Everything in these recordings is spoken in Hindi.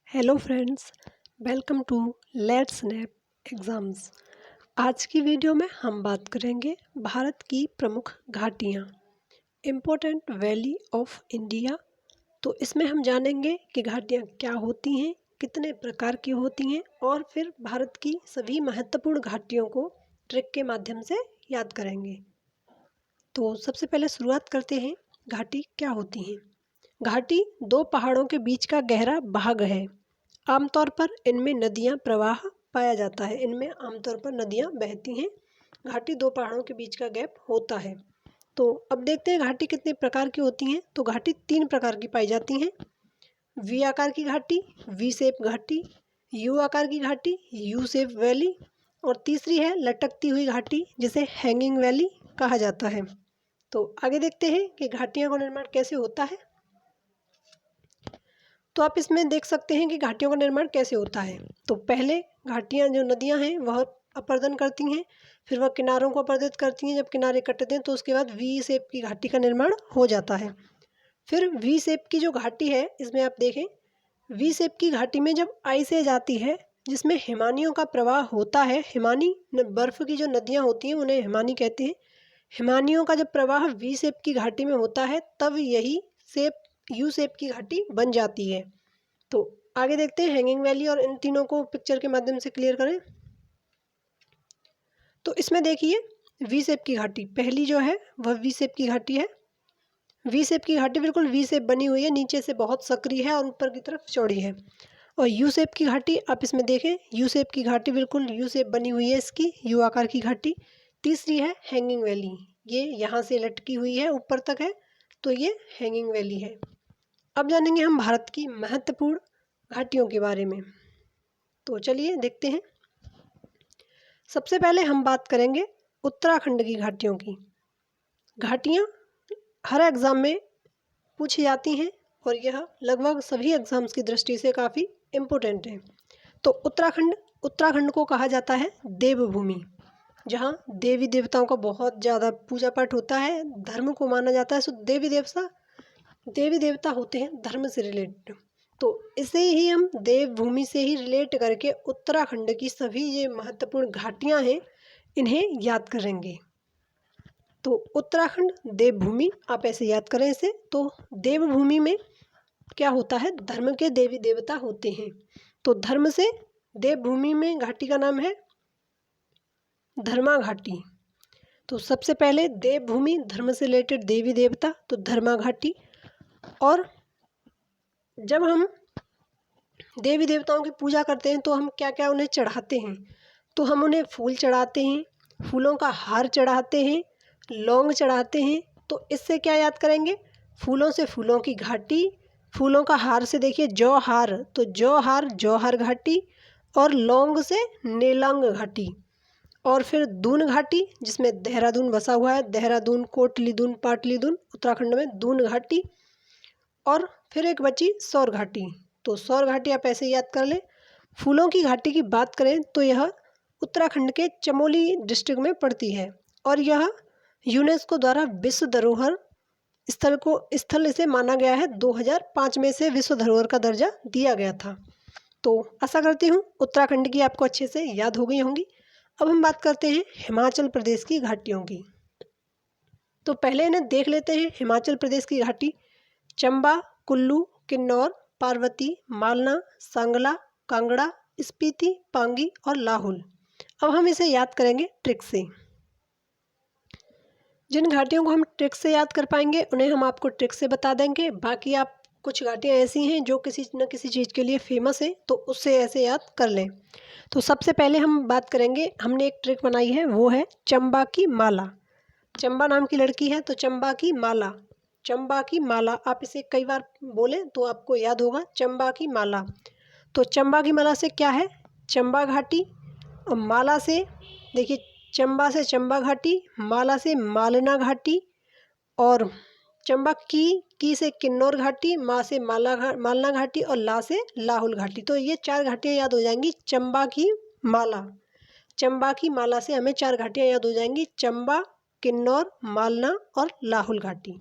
Hello friends, welcome to let's snap exams. आज की वीडियो में हम बात करेंगे भारत की प्रमुख घाटियाँ, इम्पोर्टेंट वैली ऑफ इंडिया। तो इसमें हम जानेंगे कि घाटियाँ क्या होती हैं, कितने प्रकार की होती हैं और फिर भारत की सभी महत्वपूर्ण घाटियों को ट्रिक के माध्यम से याद करेंगे। तो सबसे पहले शुरुआत करते हैं, घाटी क्या होती हैं। घाटी दो पहाड़ों के बीच का गहरा भाग है। आमतौर पर इनमें नदियाँ प्रवाह पाया जाता है, इनमें आमतौर पर नदियाँ बहती हैं। घाटी दो पहाड़ों के बीच का गैप होता है। तो अब देखते हैं घाटी कितने प्रकार की होती हैं। तो घाटी तीन प्रकार की पाई जाती हैं। वी आकार की घाटी, वी शेप घाटी, यू आकार की घाटी, यू शेप वैली और तीसरी है लटकती हुई घाटी, जिसे हैंगिंग वैली कहा जाता है। तो आगे देखते हैं कि घाटियों का निर्माण कैसे होता है। तो आप इसमें देख सकते हैं कि घाटियों का निर्माण कैसे होता है। तो पहले घाटियाँ जो नदियाँ हैं वह अपर्दन करती हैं, फिर वह किनारों को अपर्दित करती हैं। जब किनारे कटते हैं तो उसके बाद वी शेप की घाटी का निर्माण हो जाता है। फिर वी शेप की जो घाटी है, इसमें आप देखें, वी शेप की घाटी में जब आई से जाती है, जिसमें हिमानियों का प्रवाह होता है। हिमानी बर्फ़ की जो नदियाँ होती हैं उन्हें हिमानी कहते हैं। हिमानियों का जब प्रवाह वी शेप की घाटी में होता है, तब यही शेप यू शेप की घाटी बन जाती है। तो आगे देखते हैं हैंगिंग वैली, और इन तीनों को पिक्चर के माध्यम से क्लियर करें। तो इसमें देखिए, वी शेप की घाटी पहली जो है वह वी शेप की घाटी है। वी शेप की घाटी बिल्कुल वी शेप बनी हुई है, नीचे से बहुत सकरी है और ऊपर की तरफ चौड़ी है। और यू शेप की घाटी आप इसमें देखें, यू शेप की घाटी बिल्कुल यू शेप बनी हुई है, इसकी यू आकार की घाटी। तीसरी है हैंगिंग वैली, ये यहाँ से लटकी हुई है, ऊपर तक है, तो ये हैंगिंग वैली है। अब जानेंगे हम भारत की महत्वपूर्ण घाटियों के बारे में। तो चलिए देखते हैं। सबसे पहले हम बात करेंगे उत्तराखंड की घाटियों की। घाटियाँ हर एग्ज़ाम में पूछी जाती हैं और यह लगभग सभी एग्ज़ाम्स की दृष्टि से काफ़ी इम्पोर्टेंट है। तो उत्तराखंड को कहा जाता है देवभूमि, जहाँ देवी देवताओं का बहुत ज़्यादा पूजा पाठ होता है, धर्म को माना जाता है। सो देवी देवता होते हैं धर्म से रिलेटेड। तो इसे ही हम देवभूमि से ही रिलेट करके उत्तराखंड की सभी ये महत्वपूर्ण घाटियाँ हैं, इन्हें याद करेंगे। तो उत्तराखंड देवभूमि, आप ऐसे याद करें इसे। तो देवभूमि में क्या होता है, धर्म के देवी देवता होते हैं। तो धर्म से देवभूमि में घाटी का नाम है धर्मा घाटी। तो सबसे पहले देवभूमि, धर्म से रिलेटेड देवी देवता, तो धर्मा घाटी। और जब हम देवी देवताओं की पूजा करते हैं तो हम क्या क्या उन्हें चढ़ाते हैं। तो हम उन्हें फूल चढ़ाते हैं, फूलों का हार चढ़ाते हैं, लौंग चढ़ाते हैं। तो इससे क्या याद करेंगे, फूलों से फूलों की घाटी, फूलों का हार से देखिए जौहार, तो जौहार घाटी, और लौंग से नेलांग घाटी। और फिर दून घाटी, जिसमें देहरादून बसा हुआ है, देहरादून, कोटली दून, पाटली दून, उत्तराखंड में दून घाटी। और फिर एक बची सौर घाटी। तो सौर घाटी आप ऐसे याद कर लें। फूलों की घाटी की बात करें तो यह उत्तराखंड के चमोली डिस्ट्रिक्ट में पड़ती है, और यह यूनेस्को द्वारा विश्व धरोहर स्थल इसे माना गया है। 2005 में से विश्व धरोहर का दर्जा दिया गया था। तो आशा करती हूँ उत्तराखंड की आपको अच्छे से याद हो गई होंगी। अब हम बात करते हैं हिमाचल प्रदेश की घाटियों की। तो पहले इन्हें देख लेते हैं। हिमाचल प्रदेश की घाटी चंबा, कुल्लू, किन्नौर, पार्वती, मालना, सांगला, कांगड़ा, स्पीति, पांगी और लाहौल। अब हम इसे याद करेंगे ट्रिक से। जिन घाटियों को हम ट्रिक से याद कर पाएंगे उन्हें हम आपको ट्रिक से बता देंगे। बाकी आप कुछ घाटियाँ ऐसी हैं जो किसी न किसी चीज़ के लिए फेमस है, तो उससे ऐसे याद कर लें। तो सबसे पहले हम बात करेंगे, हमने एक ट्रिक बनाई है, वो है चंबा की माला। चंबा नाम की लड़की है, तो चंबा की माला, चंबा की माला। आप इसे कई बार बोलें तो आपको याद होगा, चंबा की माला। तो चंबा की माला से क्या है, चंबा घाटी, और माला से देखिए, चंबा से चंबा घाटी, माला से मालना घाटी, और चंबा की से किन्नौर घाटी, माँ से मालना घाटी, और ला से लाहुल घाटी। तो ये चार घाटियाँ याद हो जाएंगी चंबा की माला। चंबा की माला से हमें चार घाटियाँ याद हो जाएंगी, चंबा, किन्नौर, मालना और लाहुल घाटी।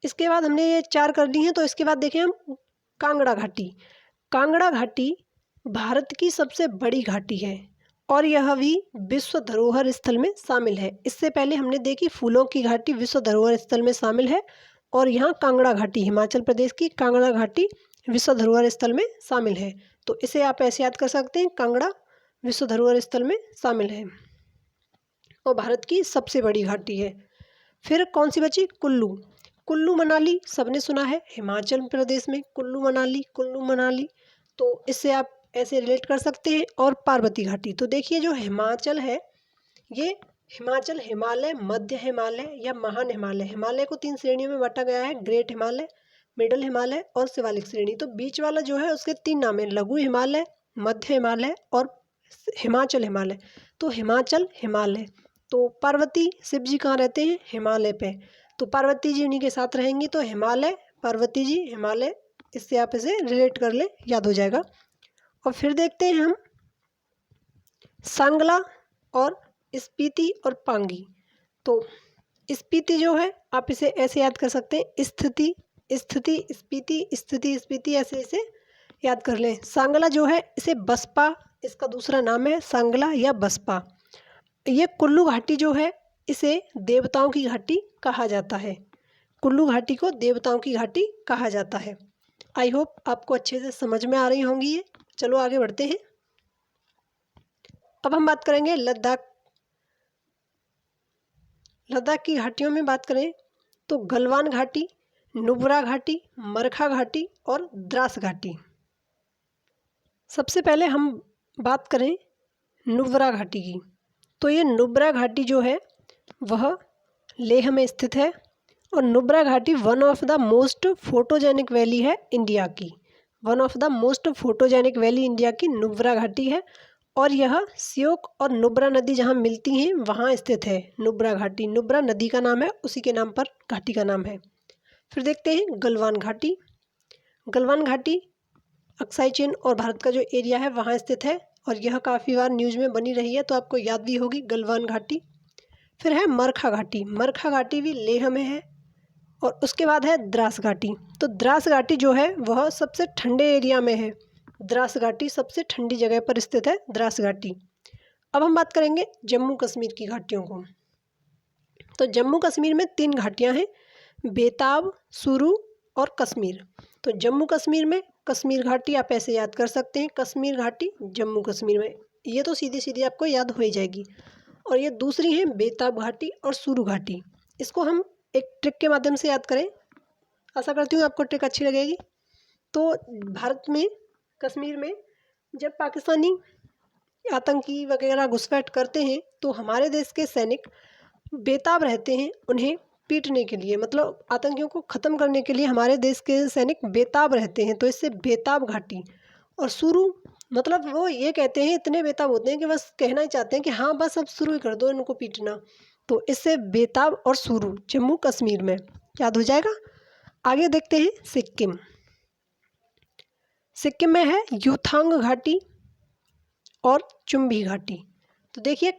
इसके बाद हमने ये 4 कर ली हैं, तो इसके बाद देखें हम कांगड़ा घाटी। कांगड़ा घाटी भारत की सबसे बड़ी घाटी है और यह भी विश्व धरोहर स्थल में शामिल है। इससे पहले हमने देखी फूलों की घाटी विश्व धरोहर स्थल में शामिल है, और यहाँ कांगड़ा घाटी, हिमाचल प्रदेश की कांगड़ा घाटी विश्व धरोहर स्थल में शामिल है। तो इसे आप ऐसे याद कर सकते हैं, कांगड़ा विश्व धरोहर स्थल में शामिल है और भारत की सबसे बड़ी घाटी है। फिर कौन सी बची? कुल्लू। कुल्लू मनाली सबने सुना है, हिमाचल प्रदेश में कुल्लू मनाली, कुल्लू मनाली, तो इससे आप ऐसे रिलेट कर सकते हैं। और पार्वती घाटी, तो देखिए जो हिमाचल है ये हिमाचल हिमालय, मध्य हिमालय या महान हिमालय, हिमालय को 3 श्रेणियों में बांटा गया है, ग्रेट हिमालय, मिडल हिमालय और शिवालिक श्रेणी। तो बीच वाला जो है उसके 3 नाम है, लघु हिमालय, मध्य हिमालय और हिमाचल हिमालय। तो हिमाचल हिमालय, तो पार्वती शिव जी कहाँ रहते हैं? हिमालय पे, तो पार्वती जी उन्हीं के साथ रहेंगी, तो हिमालय पार्वती जी हिमालय, इससे आप इसे रिलेट कर ले, याद हो जाएगा। और फिर देखते हैं हम सांगला और स्पीति और पांगी। तो स्पीति जो है आप इसे ऐसे याद कर सकते हैं, स्थिति स्थिति स्पीति, स्थिति स्पीति, ऐसे इसे याद कर लें। सांगला जो है इसे बसपा, इसका दूसरा नाम है सांगला या बसपा। ये कुल्लू घाटी जो है इसे देवताओं की घाटी कहा जाता है, कुल्लू घाटी को देवताओं की घाटी कहा जाता है। आई होप आपको अच्छे से समझ में आ रही होंगी ये। चलो आगे बढ़ते हैं। अब हम बात करेंगे लद्दाख। लद्दाख की घाटियों में बात करें तो गलवान घाटी, नुब्रा घाटी, मरखा घाटी और द्रास घाटी। सबसे पहले हम बात करें नुब्रा घाटी की, तो ये नुब्रा घाटी जो है वह लेह में स्थित है और नुब्रा घाटी one of the most photogenic valley है इंडिया की, one of the most photogenic valley India की नुब्रा घाटी है। और यह श्योक और नुब्रा नदी जहाँ मिलती हैं वहाँ स्थित है नुब्रा घाटी, नुब्रा नदी का नाम है, उसी के नाम पर घाटी का नाम है। फिर देखते हैं गलवान घाटी। गलवान घाटी अक्साई चीन और भारत का जो एरिया है वहाँ स्थित है और यह काफ़ी बार न्यूज़ में बनी रही है, तो आपको याद भी होगी गलवान घाटी। फिर है मरखा घाटी, मरखा घाटी भी लेह में है। और उसके बाद है द्रास घाटी, तो द्रास घाटी जो है वह सबसे ठंडे एरिया में है, द्रास घाटी सबसे ठंडी जगह पर स्थित है द्रास घाटी। अब हम बात करेंगे जम्मू कश्मीर की घाटियों को। तो जम्मू कश्मीर में 3 घाटियां हैं, बेताब, सुरू और कश्मीर। तो जम्मू कश्मीर में कश्मीर घाटी आप ऐसे याद कर सकते हैं, कश्मीर घाटी जम्मू कश्मीर में, ये तो सीधी सीधी आपको याद हो ही जाएगी। और ये दूसरी है बेताब घाटी और सुरू घाटी, इसको हम एक ट्रिक के माध्यम से याद करें, आशा करती हूँ आपको ट्रिक अच्छी लगेगी। तो भारत में कश्मीर में जब पाकिस्तानी आतंकी वगैरह घुसपैठ करते हैं तो हमारे देश के सैनिक बेताब रहते हैं उन्हें पीटने के लिए, मतलब आतंकियों को ख़त्म करने के लिए हमारे देश के सैनिक बेताब रहते हैं, तो इससे बेताब घाटी। और शुरू मतलब वो ये कहते हैं, इतने बेताब होते हैं कि बस कहना ही चाहते हैं कि हाँ बस अब शुरू ही कर दो इनको पीटना, तो इससे बेताब और शुरू जम्मू कश्मीर में याद हो जाएगा। आगे देखते हैं सिक्किम। सिक्किम में है युथांग घाटी और चुम्बी घाटी। तो देखिए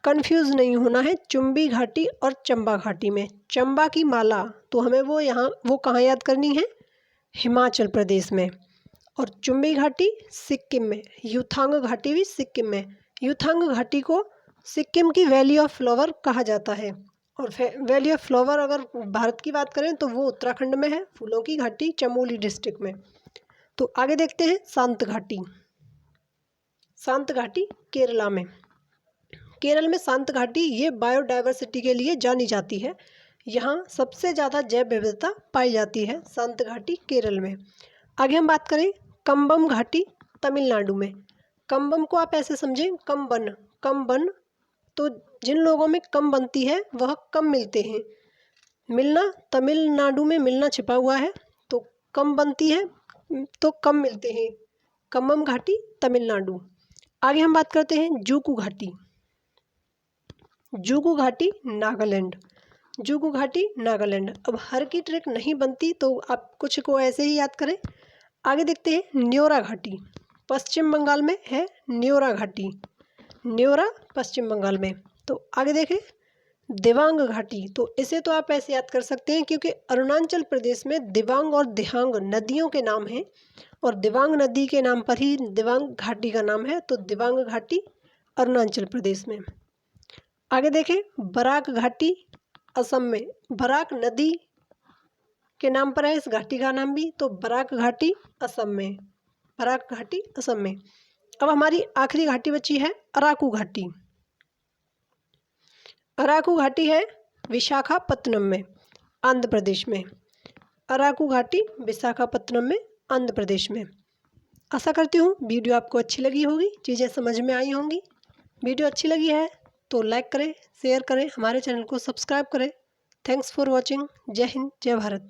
कंफ्यूज नहीं होना है, चुम्बी घाटी और चंबा घाटी में, चंबा की माला तो हमें वो कहाँ याद करनी है? हिमाचल प्रदेश में। और चुम्बी घाटी सिक्किम में, युथांग घाटी भी सिक्किम में। युथांग घाटी को सिक्किम की वैली ऑफ फ्लावर कहा जाता है। और वैली ऑफ फ्लावर अगर भारत की बात करें तो वो उत्तराखंड में है, फूलों की घाटी चमोली डिस्ट्रिक्ट में। तो आगे देखते हैं शांत घाटी। शांत घाटी केरला में, केरल में शांत घाटी ये बायोडाइवर्सिटी के लिए जानी जाती है, यहाँ सबसे ज़्यादा जैव विविधता पाई जाती है शांत घाटी केरल में। आगे हम बात करें कंबम घाटी तमिलनाडु में। कंबम को आप ऐसे समझें कम बन, तो जिन लोगों में कम बनती है वह कम मिलते हैं, मिलना तमिलनाडु में मिलना छिपा हुआ है, तो कम बनती है तो कम मिलते हैं, कंबम घाटी तमिलनाडु। आगे हम बात करते हैं जुकू घाटी। जुगू घाटी नागालैंड, जुगू घाटी नागालैंड। अब हर की ट्रिक नहीं बनती तो आप कुछ को ऐसे ही याद करें। आगे देखते हैं न्योरा घाटी, पश्चिम बंगाल में है न्योरा घाटी, न्योरा पश्चिम बंगाल में। तो आगे देखें दिबांग घाटी, तो इसे तो आप ऐसे याद कर सकते हैं क्योंकि अरुणाचल प्रदेश में दिबांग और दिहांग नदियों के नाम हैं और दिबांग नदी के नाम पर ही दिबांग घाटी का नाम है, तो दिबांग घाटी अरुणाचल प्रदेश में। आगे देखें, बराक घाटी असम में, बराक नदी के नाम पर है इस घाटी का नाम भी, तो बराक घाटी असम में, बराक घाटी असम में। अब हमारी आखिरी घाटी बची है अराकू घाटी। अराकू घाटी है विशाखापत्तनम में, आंध्र प्रदेश में। अराकू घाटी विशाखापत्तनम में, आंध्र प्रदेश में। आशा करती हूँ वीडियो आपको अच्छी लगी होगी, चीज़ें समझ में आई होंगी। वीडियो अच्छी लगी है तो लाइक करें, शेयर करें, हमारे चैनल को सब्सक्राइब करें। Thanks for watching. जय हिंद, जय भारत।